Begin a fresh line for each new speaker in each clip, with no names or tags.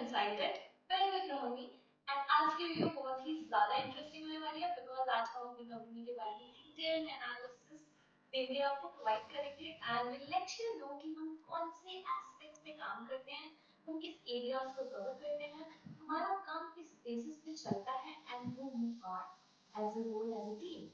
excited. Bear with me and आज की video बहुत ही ज़्यादा इंटरेस्टिंग होने वाली है because आज हम अपनी कंपनी के बारे में डिटेल एनालिसिस देंगे आपको प्रोवाइड करेंगे and we'll let you know कि हम कौन से एस्पेक्ट्स पे काम करते हैं, हम किस एरियाज को कवर करते हैं, हमारा काम किस बेसिस पे चलता है and who we are as a whole as a team.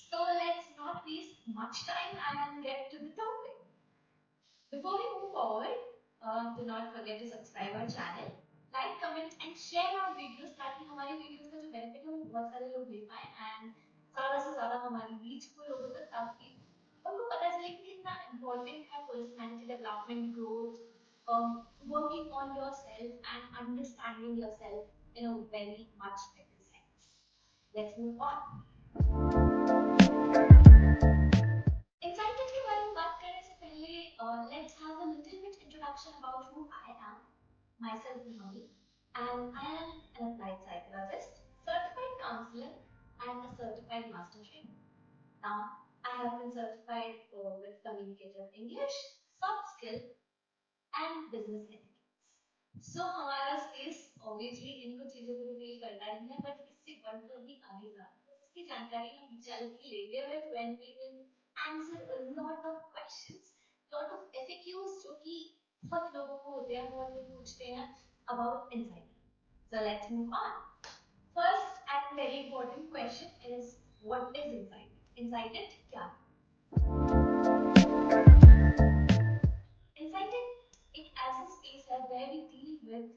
So let's not waste much time and get to the topic. Before we move forward, do not forget to subscribe our channel, like, comment and share our videos ताकि हमारी videos का जो benefit है वो बहुत सारे लोग ले पाए and ज़्यादा से ज़्यादा हमारी रीच को लोगों तक ताकि उनको पता चले कि कितना इम्पोर्टेंट है personality development growth, working on yourself and understanding yourself in a very much better sense. Let's move on. Excited के बारे में बात करने से पहले let's have a little bit introduction about who I am. Myself is Mami, and I am an applied psychologist, certified counselor, and a certified master trainer. Now, I have been certified with communicative English, soft skill, and business ethics. So हमारा space obviously इन कुछ चीजों को reveal करता ही है, but इससे बढ़कर भी आगे जा इसकी जानकारी हम जल्दी लेंगे with when we will answer a lot of questions, lot of FAQs जो कि बहुत लोगों को होते हैं, बहुत लोग पूछते हैं about anxiety. So let's move on. First and very important question is what is anxiety? Anxiety क्या है? Anxiety it as a space है where we deal with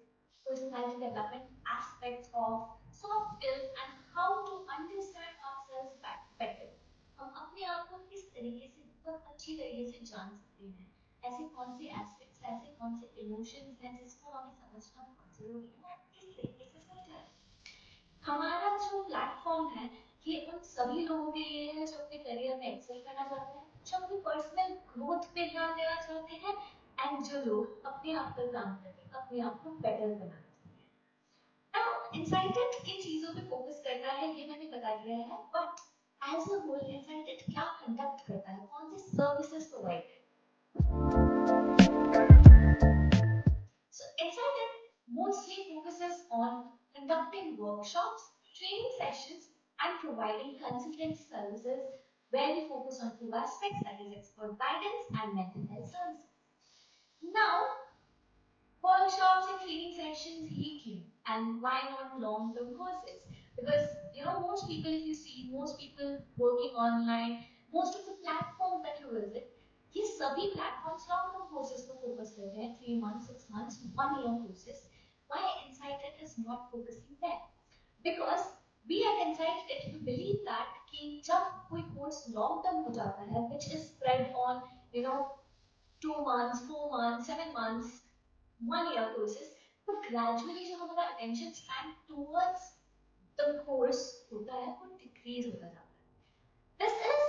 personality development aspects of soft skills and how to understand ourselves better. हम अपने आप को किस तरीके से बहुत अच्छी तरीके से जान सकते हैं, ऐसे कौन से एस्पेक्ट्स ऐसे कौन से इमोशंस हैं जिसको हमें समझना बहुत जरूरी है, किस तरीके से समझा है। हमारा जो प्लेटफॉर्म है ये उन सभी लोगों के लिए है जो अपने करियर में एक्सेल करना चाहते हैं, जो अपनी पर्सनल ग्रोथ पे ध्यान देना चाहते हैं एंड जो लोग अपने आप पर काम करके अपने आप को बेटर बनाना चाहते हैं। नाउ इंसाइटेड किन चीजों पे फोकस करता है ये मैंने बता दिया है, but as a whole insighted क्या कंडक्ट करता है, कौन सी services provide. So Insight mostly focuses on conducting workshops, training sessions, and providing consultancy services where we focus on two aspects, that is expert guidance and mental health services. Now, workshops and training sessions he came, and why not long-term courses? Because most people, if you see most people working online, most of the platforms that you visit, ये सभी platforms long term courses को focus करते हैं, 3 months, 6 months, 1 year courses. Why Insighted is not focusing there? Because we at Insighted we believe that कि जब कोई course long term हो जाता है, which is spread on 2 months, 4 months, 7 months, 1 year courses, तो gradually जो हमारा attention span towards the course होता है वो decrease होता जाता है. This is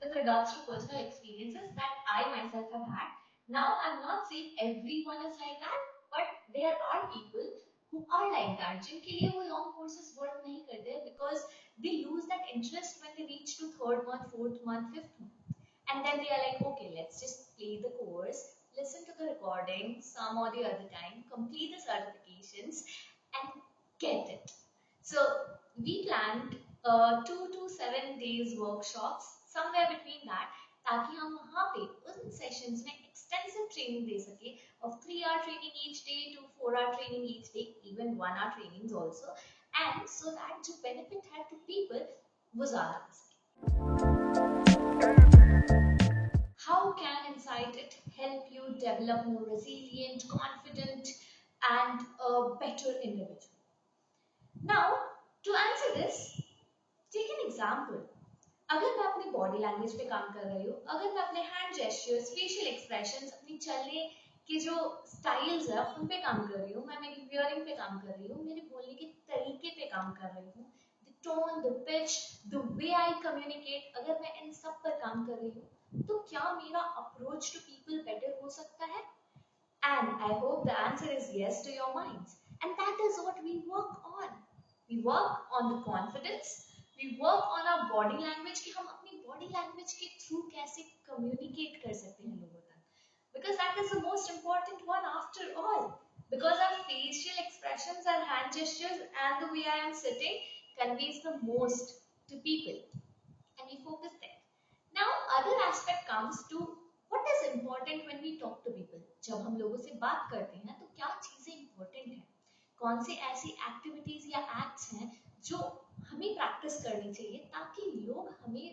with regards to personal experiences that I myself have had. Now I'm not saying everyone is like that, but there are people who are like that जिनके लिए वो long courses work नहीं करते because they lose that interest when they reach to third month, fourth month, fifth month. And then they are like, okay, let's just play the course, listen to the recording some or the other time, complete the certifications, and get it. So we planned 2 to 7 days workshops, somewhere between that, ताकि हम वहाँ पे उन sessions में extensive training दे सके of 3 hour training each day to 4 hour training each day, even 1 hour trainings also, and so that जो benefit है to people वो ज़्यादा हो सके. How can Insight It help you develop more resilient, confident, and a better individual? Now, to answer this, take an example. अगर मैं अपनी body language पे काम कर रही हूँ, अगर मैं अपने हैंड जेस्चर्स, फेशियल एक्सप्रेशंस, अपनी चलने के जो स्टाइल्स है उन पे काम कर रही हूँ, मैं मेरी वियरिंग पे काम कर रही हूँ, मेरे बोलने के तरीके पे काम कर रही हूँ, the tone, the pitch, the way I communicate, अगर मैं इन सब पर काम कर रही हूँ तो क्या मेरा अप्रोच टू पीपल बेटर हो सकता है? And I hope the answer is yes to your minds. And that is what we work on. We work on the confidence. We work on our body language कि हम अपनी body language के through कैसे communicate कर सकते हैं लोगों तक. Because that is the most important one after all. Because our face actions and hand gestures and the way I am sitting conveys the most to people, and we focus there. Now, other aspect comes to what is important when we talk to people. जब हम लोगों से बात करते हैं तो क्या चीजें important हैं? कौन से ऐसी एक्टिविटीज या एक्ट्स हैं जो हमें प्रैक्टिस करनी चाहिए ताकि लोग हमें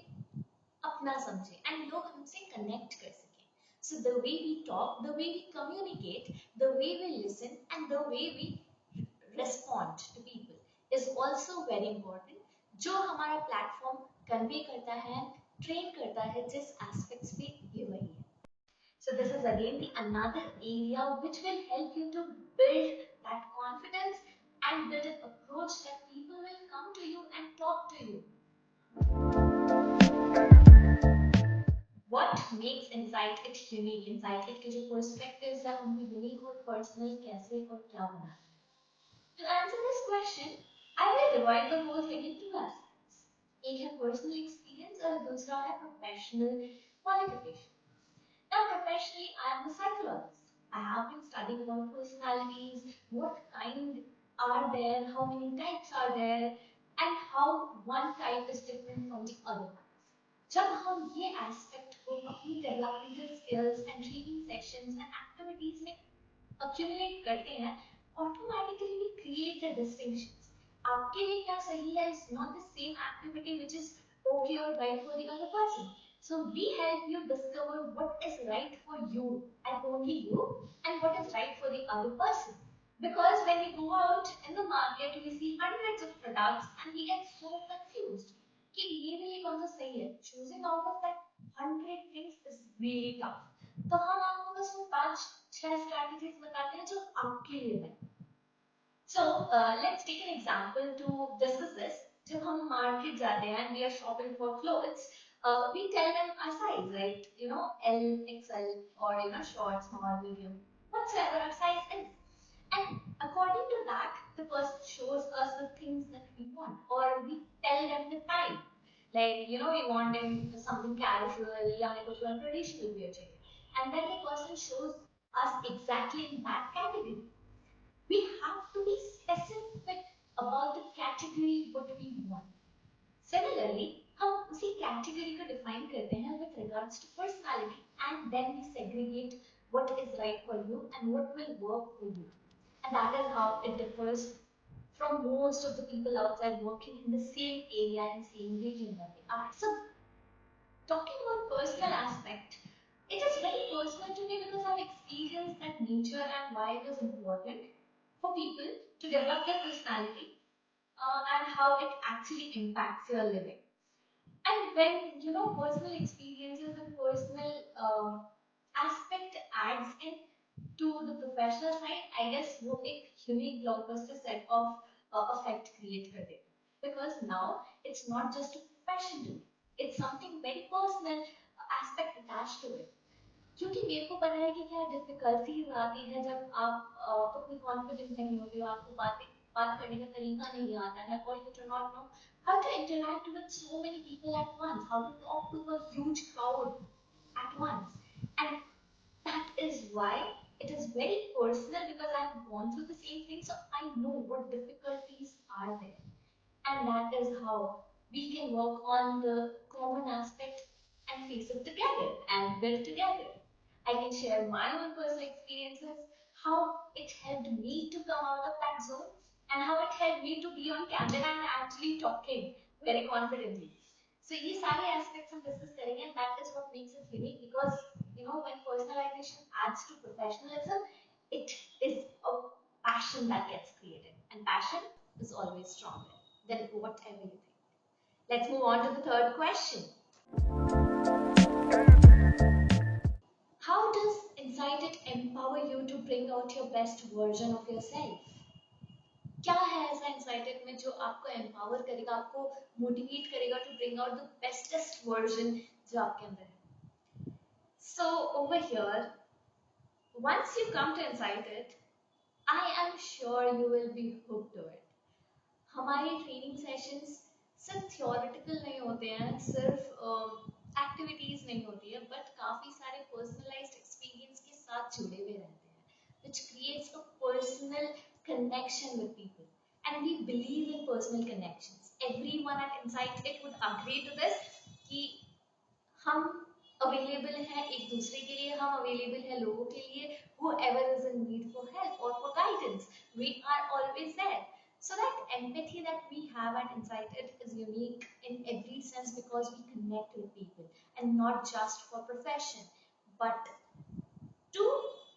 अपना समझे एंड लोग हमसे कनेक्ट कर सकें. So the way we talk, the way we communicate, the way we listen, and the way we respond to people is also very important. जो हमारा प्लेटफॉर्म कन्वे करता है, ट्रेन करता है जिस एस्पेक्ट्स पे, ये वही है. So this is again the another area which will help you to build that confidence and build an approach that people will come to you and talk to you. What makes insight it unique? Insight it के जो perspectives है उनमें unique और personal कैसे और क्या बना है? To answer this question, I will divide the whole thing into two aspects. एक है personal experience और दूसरा है professional qualification. Now, professionally, I am a psychologist. I have been studying about personalities, what kind are there, how many types are there, and how one type is different from the other. जब हम ये aspect को अपनी developmental skills and training sessions and activities में accumulate करते हैं, automatically we create the distinctions. आपके लिए क्या सही है is not the same activity which is okay or right for the other person. So we help you discover what is right for you and only you, and what is right for the other person. Because when we go out in the market, we see hundreds of products and we get so confused. कि ये भी कौन सा सही है? Choosing out of that 100 things is really tough. तो हम आपको बस वो 5-6 strategies बताते हैं जो आपके लिए है. So let's take an example to discuss this. जब हम market जाते हैं and we are shopping for clothes, we tell them our size, right? You know, L, XL, or you know, short, small, medium, whatsoever our size is. And according to that, the person shows us the things that we want, or we tell them the type. Like, you know, we want them something casual, या मेरे को थोड़ा traditional wear चाहिए. And then the person shows us exactly in that category. We have to be specific about the category what we want. Similarly, हम उसी category को define करते हैं with regards to personality, and then we segregate what is right for you and what will work for you. And that is how it differs from most of the people outside working in the same area and same region that they are. So talking about personal aspect, it is very personal to me because I've experienced that nature and why it is important for people to develop their personality, and how it actually impacts your living. And when you know personal experiences and personal aspect adds in to the professional side, I guess वो एक unique blockbuster set of effect create कर देगा. Because now it's not just a profession to me, it's something very personal aspect attached to it. क्योंकि मेरे को पता है कि क्या डिफिकल्टीज आती है जब आप उतनी कॉन्फिडेंट नहीं होते हो, आपको बात करने का तरीका नहीं आता है, और you do not know how to interact with so many people at once, how to talk to a huge crowd at once. And that is why it is very personal because I have gone through the same thing, so I know what difficulties are there. And that is how we can work on the common aspect and face it together and build together. I can share my own personal experiences, how it helped me to come out of that zone, and how it helped me to be on camera and actually talking very confidently. So ये सारे aspects हम discuss करेंगे, and that is what makes it unique because you know when personalization adds to professionalism, it is a passion that gets created, and passion is always stronger than whatever you think. Let's move on to the third question. How does Insight It empower you to bring out your best version of yourself? क्या है ऐसा incited में जो आपको empower करेगा, आपको motivate करेगा to bring out the bestest version जो आपके अंदर है? So over here, once you come to Insight It, I am sure you will be hooked to it. हमारे ट्रेनिंग सेशंस सिर्फ थियोरेटिकल नहीं होते हैं, सिर्फ एक्टिविटीज नहीं होती है, बट काफी सारे पर्सनलाइज्ड एक्सपीरियंस के साथ जुड़े हुए रहते हैं, which creates a personal connection with people, and we believe in personal connections. Everyone at Insight It would agree to this कि हम अवेलेबल हैं एक दूसरे के लिए, हम अवेलेबल हैं लोगों के लिए, whoever is in need for help or for guidance, we are always there. So that empathy that we have at Insight It is unique in every sense because we connect with people and not just for profession, but to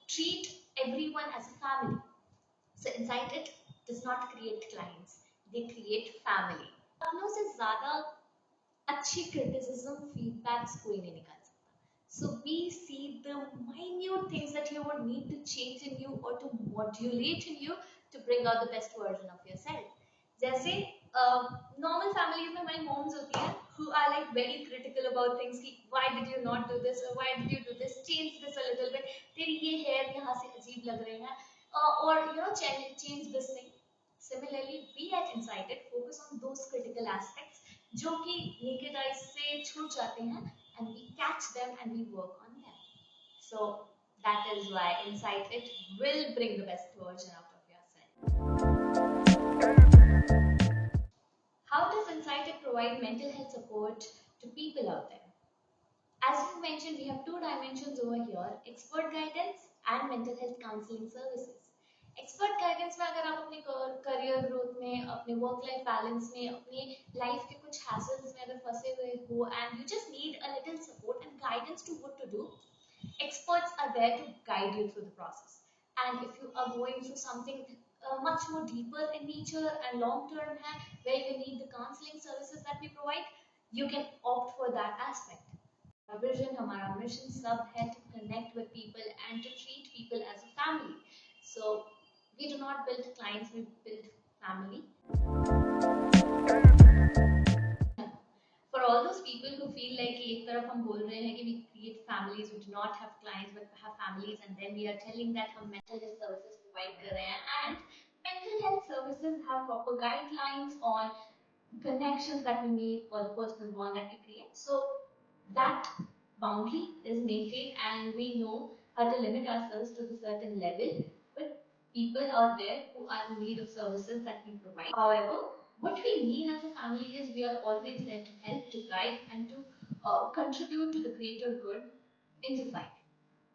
treat everyone as a family. So Insight It does not create clients, they create family. अपनों से ज्यादा अच्छी criticism feedbacks कोई नहीं निकाल सकता. So we see the minute things that you would need to change in you or to modulate in you to bring out the best version of yourself. जैसे normal families में हमारी moms होती हैं who are like very critical about things कि why did you not do this or why did you do this, change this a little bit, तेरी ये hair यहाँ से अजीब लग रहे हैं, or change this thing. Similarly, we at Insighted focus on those critical aspects जो कि naked eyes से छूट जाते हैं, and we catch them and we work on them. So that is why Insighted will bring the best version out of yourself. How does Insighted provide mental health support to people out there? As you mentioned, we have two dimensions over here, expert guidance and mental health counseling services. Expert guidance में अगर आप अपने career growth में, अपने work life balance में, अपनी life के कुछ हैसल्स में अगर फंसे हुए हो and you just need a little support and guidance to what to do, experts are there to guide you through the process. And if you are going through something much more deeper in nature and long term hai, where you need the counseling services that we provide, you can opt for that aspect. Our vision, हमारा mission सब है to connect with people and to treat people as a family. So we do not build clients, we build family. For all those people who feel like कि एक तरफ हम बोल रहे हैं कि we create families, we do not have clients but have families, and then we are telling that हम mental health services provide कर रहे हैं, and mental health services have proper guidelines on connections that we need for the personal bond that we create. So that boundary is maintained and we know how to limit ourselves to a certain level, but people out there who are in need of services that we provide. However, what we mean as a family is we are always there to help, to guide, and to contribute to the greater good in society,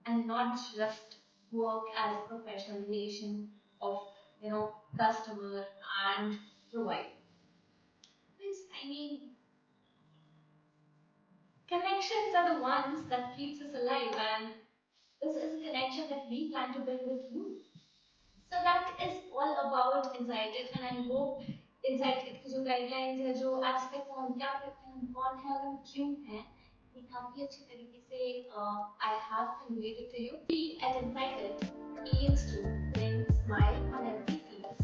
and not just work as a professional relation of customer and provider. I mean, connections are the ones that keeps us alive, and this is a connection that we plan to build with you. So that is all about Insighted, and I hope Insighted की जो guidelines है, जो aspect है, हम क्या करते हैं, हम कौन है और हम क्यों हैं, ये काफी अच्छी तरीके से I have conveyed it to you. We at Insighted aims to bring smile on every face,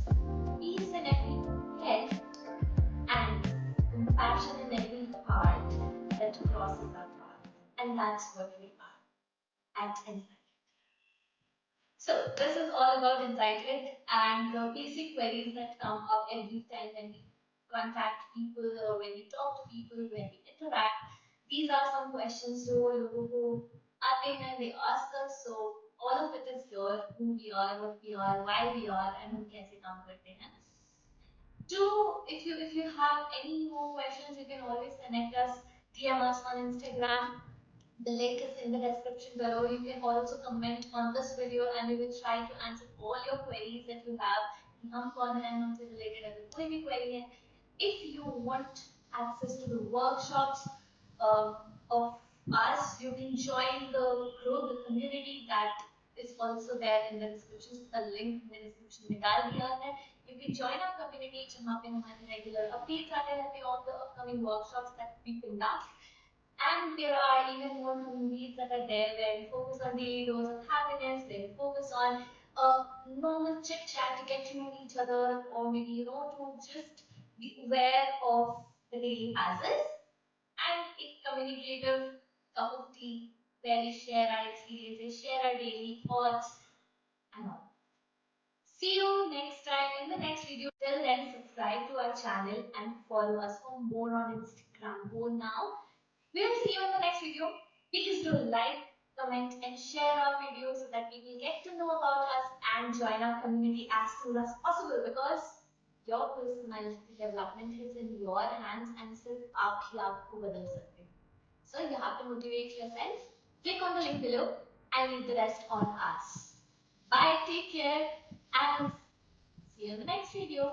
peace in every head, and compassion in every heart that crosses our path. And that's what we are at Insighted. So this is all about Insighted and the basic queries that come up every time when we contact people or when we talk to people, when we interact. These are some questions जो लोगों को आते हैं, they ask us. So all of it is here, who we are, what we are, why we are, and हम कैसे काम करते हैं. Do if you have any more questions, you can always connect us, DM us on Instagram. The link is in the description below. You can also comment on this video and we will try to answer all your queries that you have. हम कौन हैं, हमसे related अगर कोई भी query है. If you want access to the workshops uh, of us, you can join the group, the community that is also there in the description. The link in the description में डाल दिया है. You can join our community जहाँ पे हमारे regular updates आते रहते हैं on the upcoming workshops that we conduct. And there are even more communities that are there where we focus on daily dose of happiness, where we focus on normal chit chat to get to know each other, or maybe to just be aware of the daily hazards, and a communicative cup of tea where we share our experiences, share our daily thoughts, and all. See you next time in the next video. Till then, subscribe to our channel and follow us for more on Instagram. Go now. We will see you in the next video. Please do like, comment, and share our videos so that we will get to know about us and join our community as soon as possible because your personality development is in your hands and सिर्फ आप ही आपको बदल सकते हैं. So you have to motivate yourself. Click on the link below and leave the rest on us. Bye, take care, and see you in the next video.